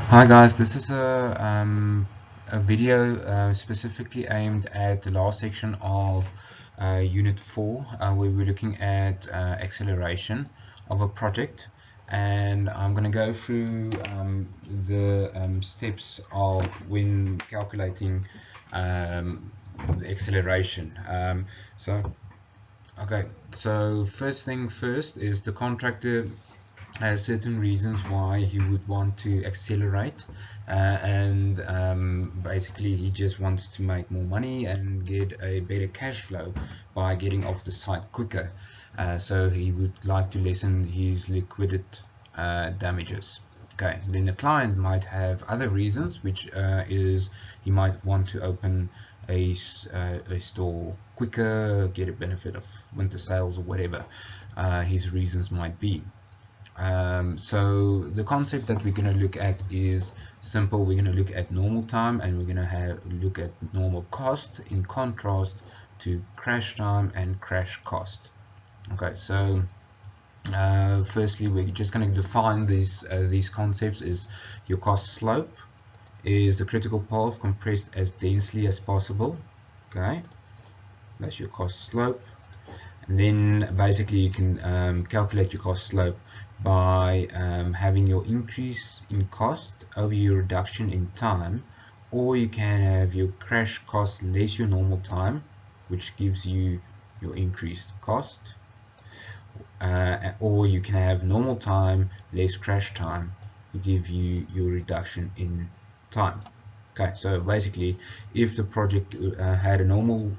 Hi guys, this is a video specifically aimed at the last section of Unit 4 where we're looking at acceleration of a project, and I'm going to go through the steps of when calculating the acceleration. So first thing first is the contractor has certain reasons why he would want to accelerate, and basically he just wants to make more money and get a better cash flow by getting off the site quicker. So he would like to lessen his liquidity damages. Okay, then the client might have other reasons, which is he might want to open a store quicker, get a benefit of winter sales or whatever his reasons might be. So the concept that we're going to look at is simple. We're going to look at normal time, and we're going to look at normal cost in contrast to crash time and crash cost. Okay, so firstly we're just going to define these concepts. Is your cost slope is the critical path compressed as densely as possible. Okay, that's your cost slope. And then basically you can calculate your cost slope by having your increase in cost over your reduction in time, or you can have your crash cost less your normal time, which gives you your increased cost, or you can have normal time less crash time to give you your reduction in time. Okay, so basically if the project had a normal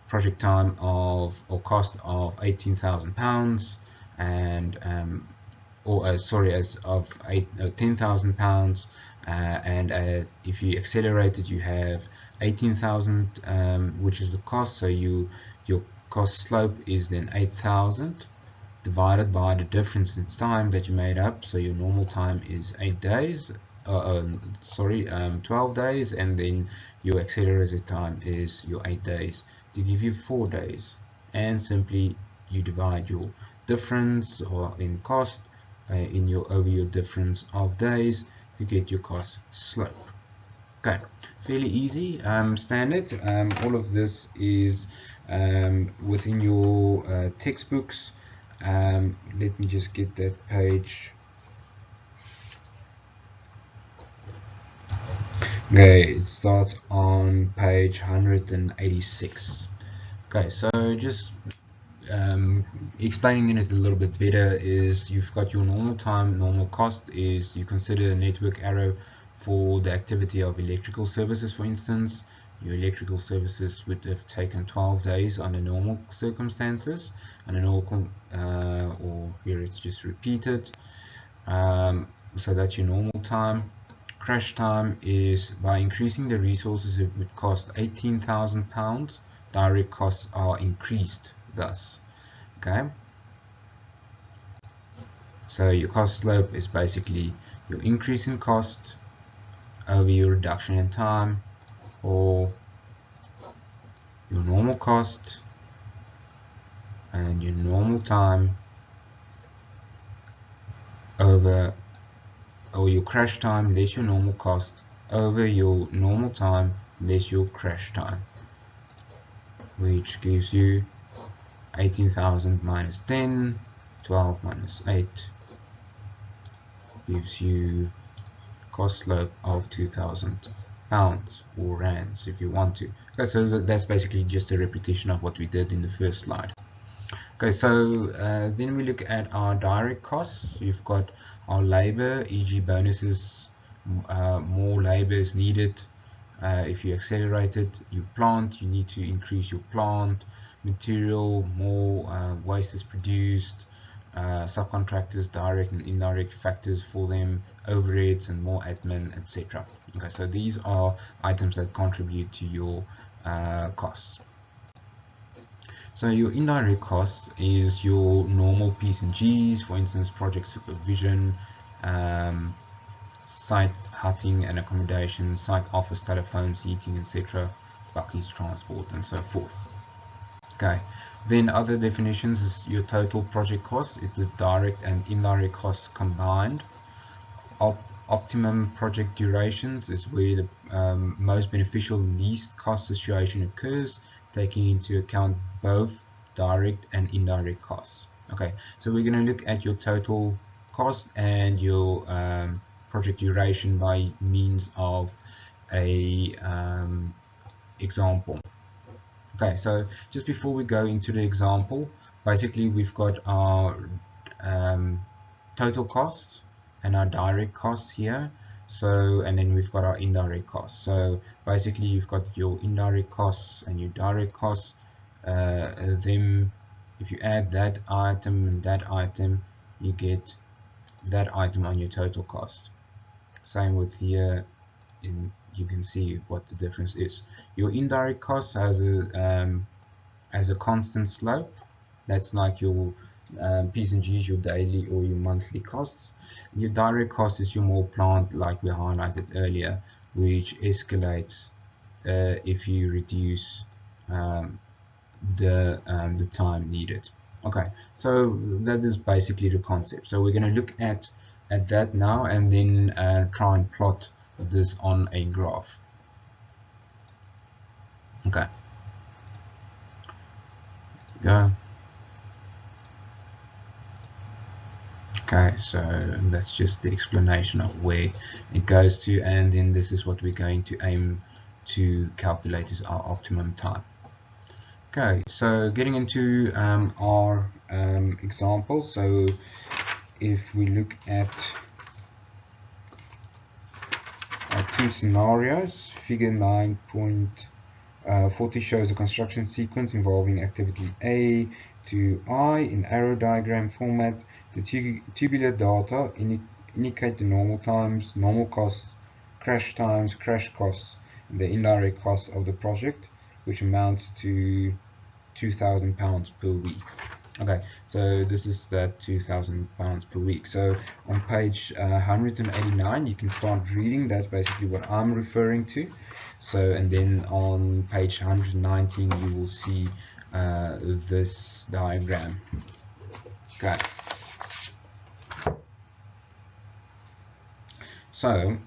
project time of or cost of £18,000 and as of £10,000, and if you accelerate it you have 18,000, which is the cost. So your cost slope is then 8,000 divided by the difference in time that you made up. So your normal time is 8 days, 12 days, and then your accelerated time is your 8 days to give you 4 days. And simply you divide your difference or in cost over your difference of days to get your cost slope. Okay, fairly easy, standard. All of this is within your textbooks. Let me just get that page. Okay, it starts on page 186. Okay, so just explaining it a little bit better is you've got your normal time. Normal cost is you consider a network arrow for the activity of electrical services. For instance, your electrical services would have taken 12 days under normal circumstances, and a normal or here it's just repeated. So that's your normal time. Crash time is by increasing the resources it would cost £18,000. Direct costs are increased thus. Okay, so your cost slope is basically your increase in cost over your reduction in time, or your normal cost and your normal time over, or your crash time less your normal cost over your normal time less your crash time, which gives you 18,000 minus 10, 12 minus 8 gives you cost slope of £2,000 or rands if you want to. Okay, so that's basically just a repetition of what we did in the first slide. Okay, so then we look at our direct costs. You've got our labor, e.g. bonuses, more labor is needed. If you accelerate it, your plant, you need to increase your plant. Material, more waste is produced. Subcontractors, direct and indirect factors for them, overheads and more admin, etc. Okay, so these are items that contribute to your costs. So your indirect costs is your normal P's and G's, for instance, project supervision, site hutting and accommodation, site office, telephones, heating, etc., buckies, transport, and so forth. Okay, then other definitions is your total project cost. It is direct and indirect costs combined. optimum project durations is where the most beneficial least cost situation occurs, taking into account both direct and indirect costs. Okay, so we're going to look at your total cost and your project duration by means of a example. Okay, so just before we go into the example, basically we've got our total costs and our direct costs here. So, and then we've got our indirect costs. So basically you've got your indirect costs and your direct costs. Them, if you add that item and that item, you get that item on your total cost. Same with here, you can see what the difference is. Your indirect cost has a constant slope. That's like your P's and G's, your daily or your monthly costs. Your direct cost is your more plant, like we highlighted earlier, which escalates if you reduce the time needed. Okay, so that is basically the concept. So we're going to look at that now, and then try and plot this on a graph. Okay, go. Okay, so that's just the explanation of where it goes to, and then this is what we're going to aim to calculate is our optimum time. Okay, so getting into our example. So if we look at our two scenarios, figure 9.40 shows a construction sequence involving activity A to I in arrow diagram format. The tubular data indicate the normal times, normal costs, crash times, crash costs, and the indirect costs of the project, which amounts to £2,000 per week. Okay, so this is that £2,000 per week. So on page 189, you can start reading. That's basically what I'm referring to. So, and then on page 119, you will see this diagram. Okay. So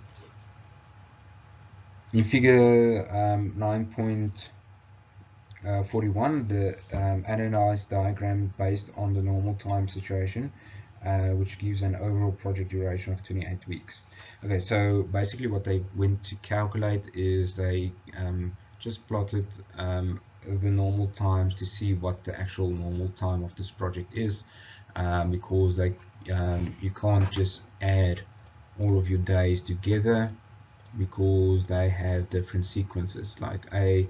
in figure 9.41, the analyzed diagram based on the normal time situation, which gives an overall project duration of 28 weeks. Okay, so basically what they went to calculate is they just plotted the normal times to see what the actual normal time of this project is, because they you can't just add all of your days together, because they have different sequences. Like A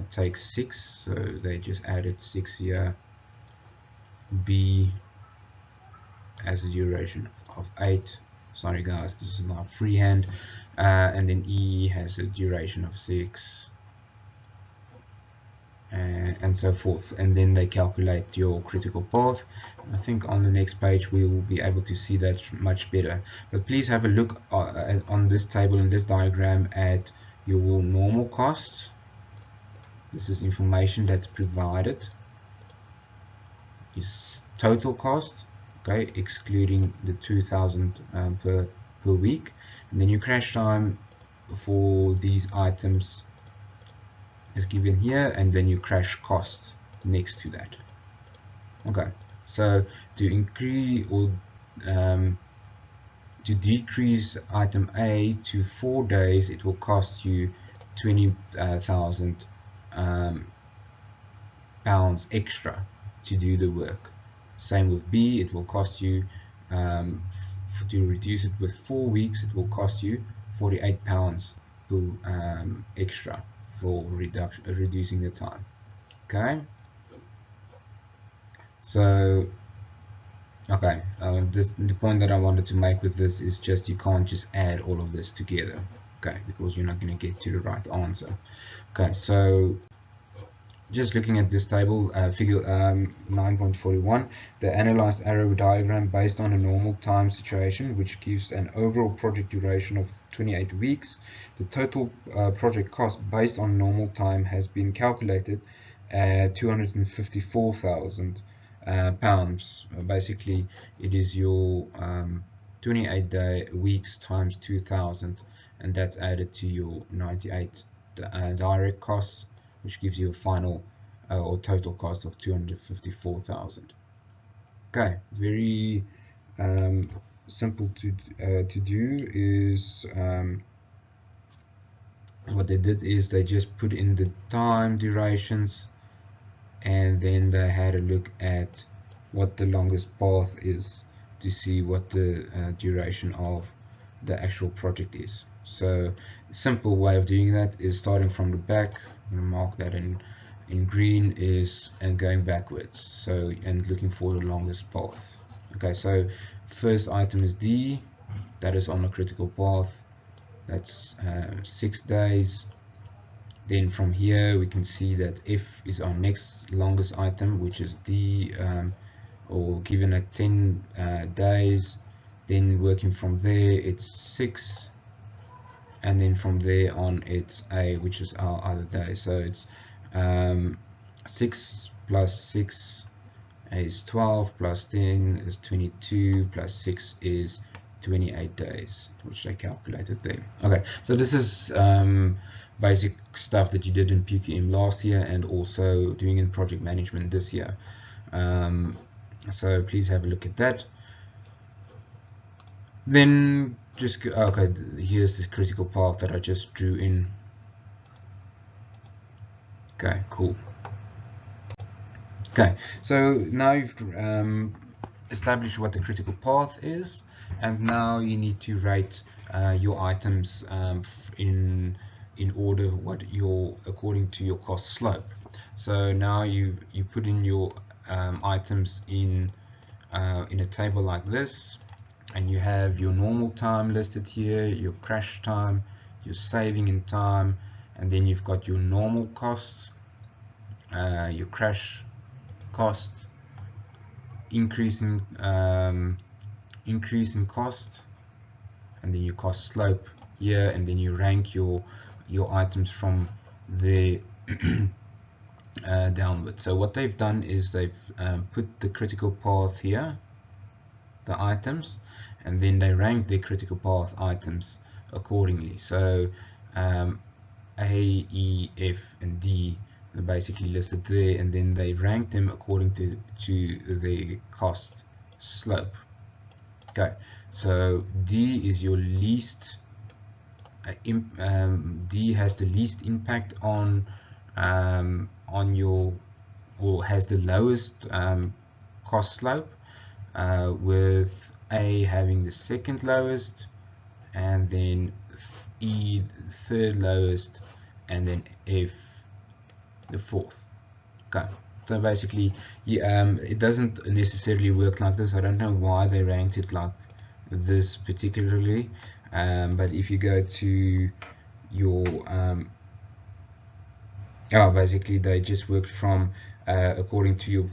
takes 6, so they just added 6 here. B has a duration of 8. Sorry guys, this is not freehand. And then E has a duration of 6, and so forth. And then they calculate your critical path. I think on the next page we will be able to see that much better. But please have a look on this table and this diagram at your normal costs. This is information that's provided. Is total cost, okay, excluding the 2,000 per week, and then your crash time for these items is given here, and then your crash cost next to that. Okay, so to increase or to decrease item A to 4 days, it will cost you 20,000 pounds extra to do the work. Same with B, it will cost you to reduce it with 4 weeks, it will cost you £48 per extra for reducing the time. Okay, so okay, the point that I wanted to make with this is just you can't just add all of this together, okay, because you're not going to get to the right answer. Okay, so just looking at this table, figure 9.41, the analyzed arrow diagram based on a normal time situation, which gives an overall project duration of 28 weeks. The total project cost based on normal time has been calculated at £254,000. Basically, it is your 28 weeks times 2000, and that's added to your 98 direct costs, which gives you a final or total cost of 254,000. Okay, very simple to do. Is what they did is they just put in the time durations, and then they had a look at what the longest path is to see what the duration of the actual project is. So a simple way of doing that is starting from the back. I'm going to mark that in green, is and going backwards, so and looking for the longest path. Okay, so first item is D, that is on a critical path. That's 6 days. Then from here we can see that F is our next longest item, which is D, or given at 10 days. Then working from there, it's 6, and then from there on it's A, which is our other day. So it's 6 plus 6 is 12, plus 10 is 22, plus 6 is 28 days, which I calculated there. Okay, so this is basic stuff that you did in PQM last year and also doing in project management this year. So please have a look at that. Then just okay, here's the critical path that I just drew in. Okay, cool. Okay, so now you've established what the critical path is, and now you need to rate your items in order according to your cost slope. So now you put in your items in a table like this, and you have your normal time listed here, your crash time, your saving in time, and then you've got your normal costs, your crash cost, increase in cost, and then your cost slope here, and then you rank your items from there downward. So what they've done is they've put the critical path here, the items, and then they rank their critical path items accordingly. So A, E, F, and D are basically listed there, and then they rank them according to the cost slope. Okay, so D is your least D has the least impact on your, or has the lowest cost slope, with A having the second lowest, and then E the third lowest, and then F the fourth. Okay, so basically it doesn't necessarily work like this. I don't know why they ranked it like this particularly, but if you go to your basically they just worked from according to your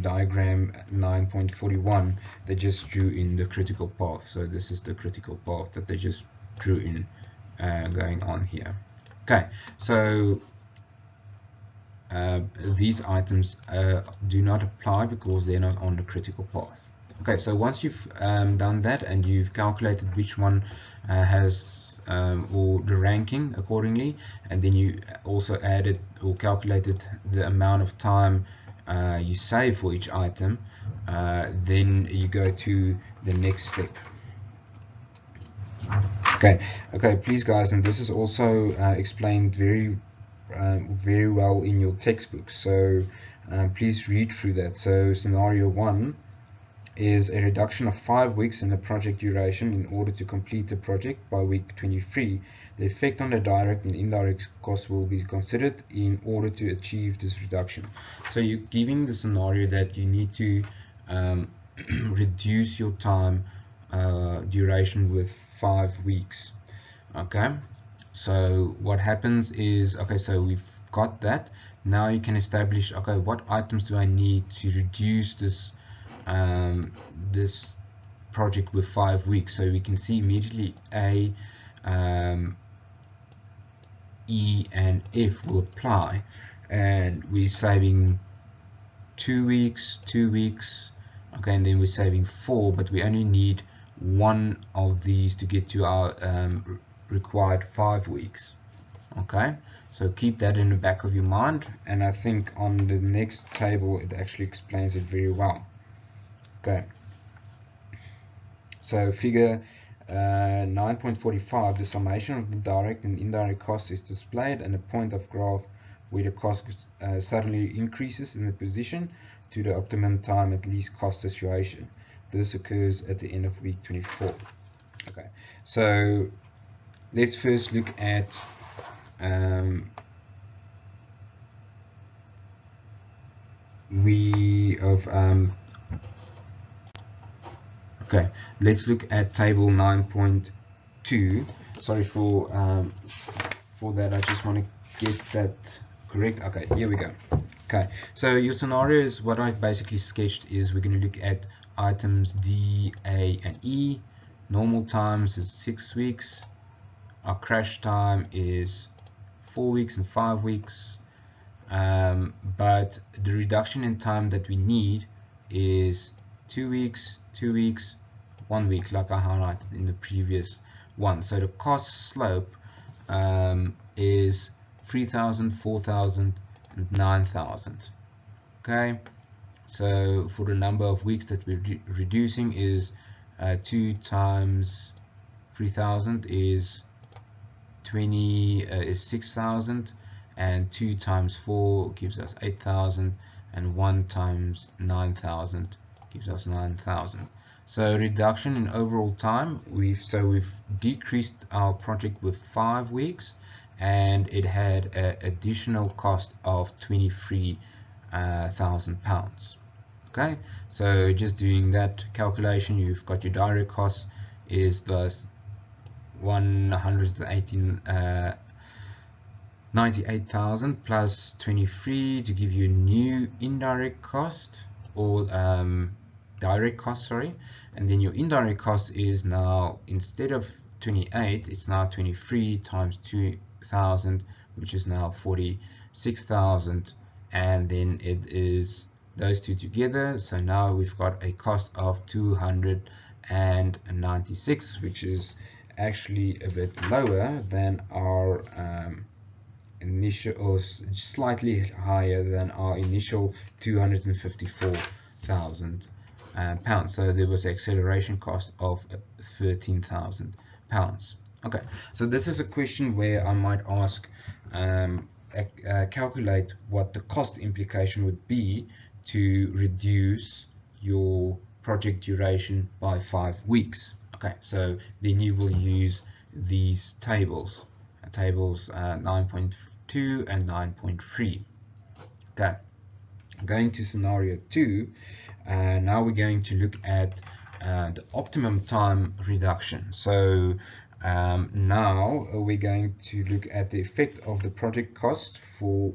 diagram 9.41, they just drew in the critical path. So this is the critical path that they just drew in going on here. Okay, so these items do not apply because they're not on the critical path. Okay, so once you've done that and you've calculated which one has or the ranking accordingly, and then you also added or calculated the amount of time you save for each item, then you go to the next step. Okay, please guys, and this is also explained very well in your textbook, so please read through that. So scenario 1 is a reduction of 5 weeks in the project duration in order to complete the project by week 23. The effect on the direct and indirect costs will be considered in order to achieve this reduction. So you're giving the scenario that you need to reduce your time duration with 5 weeks. Okay, so what happens is, okay, so we've got that. Now you can establish, okay, what items do I need to reduce this this project with 5 weeks? So we can see immediately A, E, and F will apply, and we're saving 2 weeks, 2 weeks, okay, and then we're saving 4, but we only need one of these to get to our required 5 weeks. Okay, so keep that in the back of your mind, and I think on the next table it actually explains it very well. Okay, so figure 9.45, the summation of the direct and indirect costs is displayed, and a point of graph where the cost suddenly increases in the position to the optimum time at least cost situation. This occurs at the end of week 24. Okay, so let's first look at okay, let's look at table 9.2. Sorry for that, I just want to get that correct. Okay, here we go. Okay, so your scenario is what I've basically sketched is we're going to look at items D, A, and E. Normal times is 6 weeks. Our crash time is 4 weeks and 5 weeks. But the reduction in time that we need is 2 weeks, 2 weeks, 1 week, like I highlighted in the previous one. So the cost slope is 3,000, 4,000, and 9,000. Okay, so for the number of weeks that we're reducing is 2 times 3,000 is 6,000, and 2 times 4 gives us 8,000, and 1 times 9,000 gives us 9,000. So reduction in overall time, we've decreased our project with 5 weeks, and it had an additional cost of 23,000 pounds. Okay, so just doing that calculation, you've got your direct cost is thus 98,000 plus 23 to give you a new indirect cost, or direct cost, sorry, and then your indirect cost is now, instead of 28, it's now 23 times 2,000, which is now 46,000, and then it is those two together. So now we've got a cost of 296, which is actually a bit lower than our initial, or slightly higher than our initial 254,000 pounds. So there was an acceleration cost of 13,000 pounds. Okay, so this is a question where I might ask, calculate what the cost implication would be to reduce your project duration by 5 weeks. Okay, so then you will use these tables 9.2 and 9.3. Okay, going to scenario 2. Now we're going to look at the optimum time reduction. So now we're going to look at the effect of the project cost for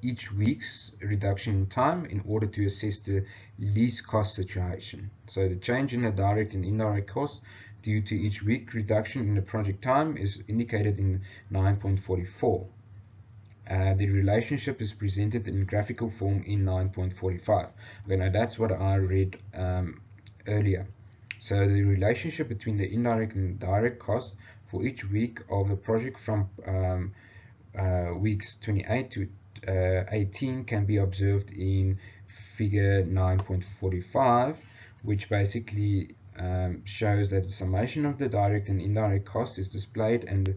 each week's reduction in time in order to assess the least cost situation. So the change in the direct and indirect costs due to each week reduction in the project time is indicated in 9.44. The relationship is presented in graphical form in 9.45. Okay, now that's what I read earlier. So the relationship between the indirect and direct costs for each week of the project from weeks 28 to 18 can be observed in figure 9.45, which basically shows that the summation of the direct and indirect cost is displayed, and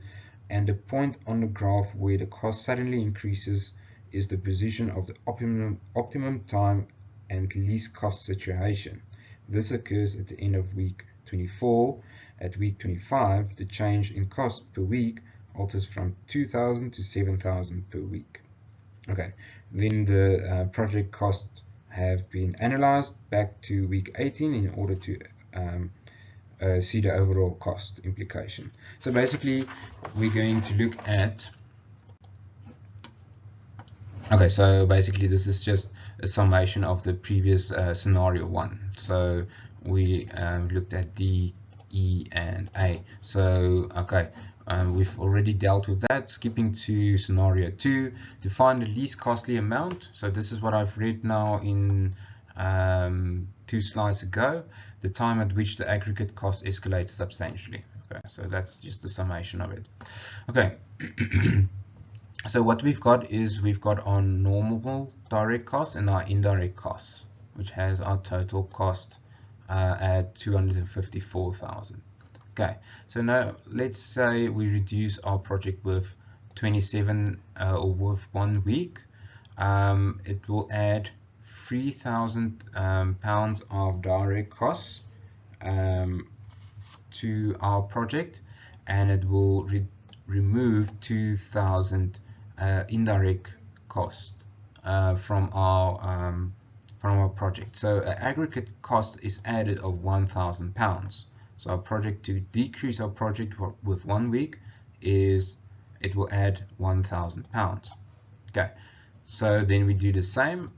the point on the graph where the cost suddenly increases is the position of the optimum time and least cost situation. This occurs at the end of week 24. At week 25, the change in cost per week alters from 2,000 to 7,000 per week. Okay, then the project costs have been analyzed back to week 18 in order to see the overall cost implication. So basically we're going to look at, okay, so basically this is just a summation of the previous scenario 1. So we looked at D, E, and A. So okay, we've already dealt with that. Skipping to scenario 2, to find the least costly amount. So this is what I've read now in 2 slides ago. the time at which the aggregate cost escalates substantially. Okay, so that's just the summation of it. Okay. So what we've got is we've got our normal direct costs and our indirect costs, which has our total cost at 254,000. Okay, so now let's say we reduce our project with 27 or with 1 week. It will add 3,000 pounds of direct costs to our project, and it will remove 2,000 indirect cost from our project. So aggregate cost is added of 1,000 pounds. So our project, to decrease our project with 1 week, is it will add 1,000 pounds. Okay, so then we do the same,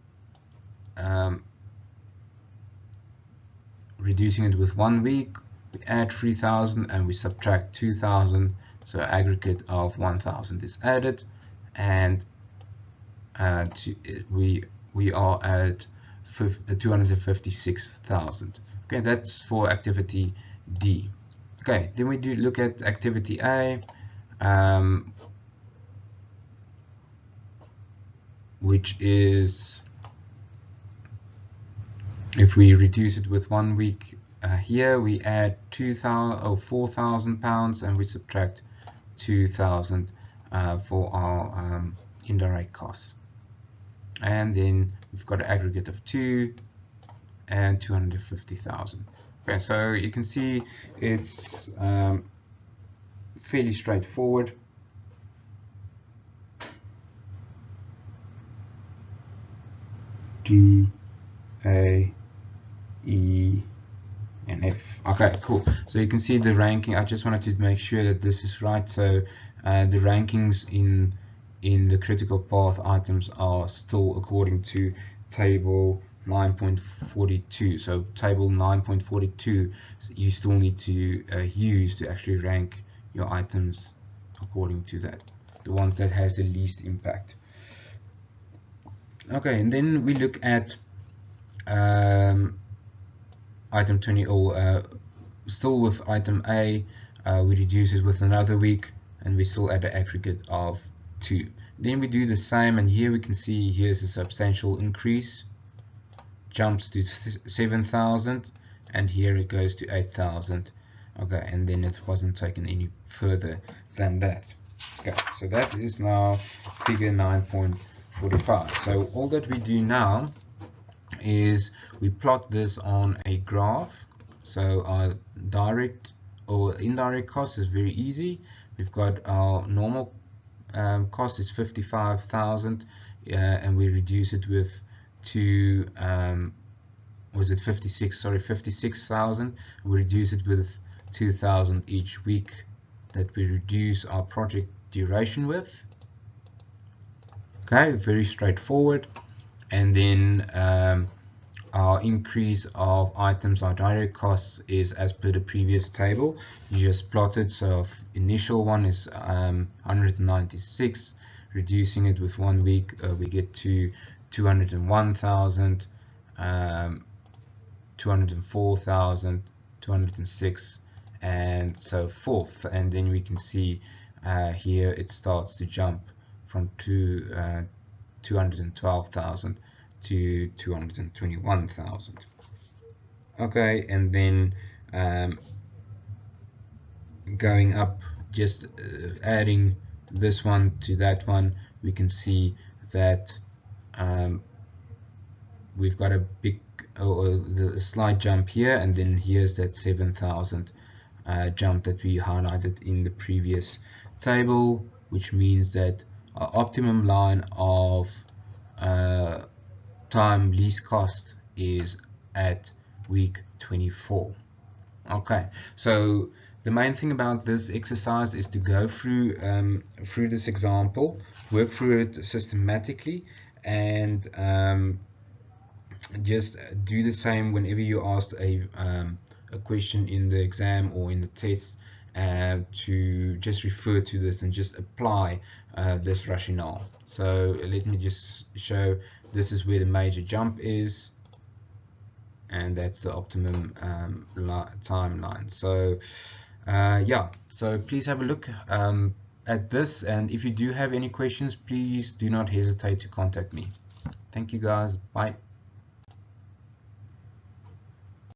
reducing it with 1 week, we add 3,000 and we subtract 2,000. So aggregate of 1,000 is added, and we are at 256,000. Okay, that's for activity D. Okay, then we do look at activity A, which is, if we reduce it with 1 week, here we add 4,000 pounds and we subtract 2,000 for our indirect costs, and then we've got an aggregate of 2 and 250,000. Okay, so you can see it's fairly straightforward. D, A, E, and F. Okay, cool. So you can see the ranking. I just wanted to make sure that this is right. So the rankings in the critical path items are still according to table 9.42. So table 9.42 you still need to use to actually rank your items according to that, the ones that has the least impact. Okay, and then we look at item 20, or still with item A, we reduce it with another week and we still add an aggregate of 2. Then we do the same, and here we can see here's a substantial increase, jumps to 7,000, and here it goes to 8,000. Okay, and then it wasn't taken any further than that. Okay, so that is now figure 9.45. So all that we do now is we plot this on a graph. So our direct or indirect cost is very easy. We've got our normal cost is 55,000, and we reduce it with to was it 56? Sorry, 56,000. We reduce it with 2,000 each week that we reduce our project duration with. Okay, very straightforward. And then our increase of items, our direct costs, is as per the previous table. You just plot it. So initial one is 196, reducing it with 1 week, we get to 201,000, 204,000, 206, and so forth. And then we can see here it starts to jump from 212,000 to 221,000. Okay, and then going up, just adding this one to that one, we can see that we've got a big the slight jump here, and then here's that 7,000 jump that we highlighted in the previous table, which means that our optimum line of time least cost is at week 24. Okay, so the main thing about this exercise is to go through this example, work through it systematically, and just do the same whenever you're asked a question in the exam or in the test, to just refer to this and just apply this rationale. So let me just show, this is where the major jump is, and that's the optimum timeline. So yeah, so please have a look at this, and if you do have any questions, please do not hesitate to contact me. Thank you guys. Bye.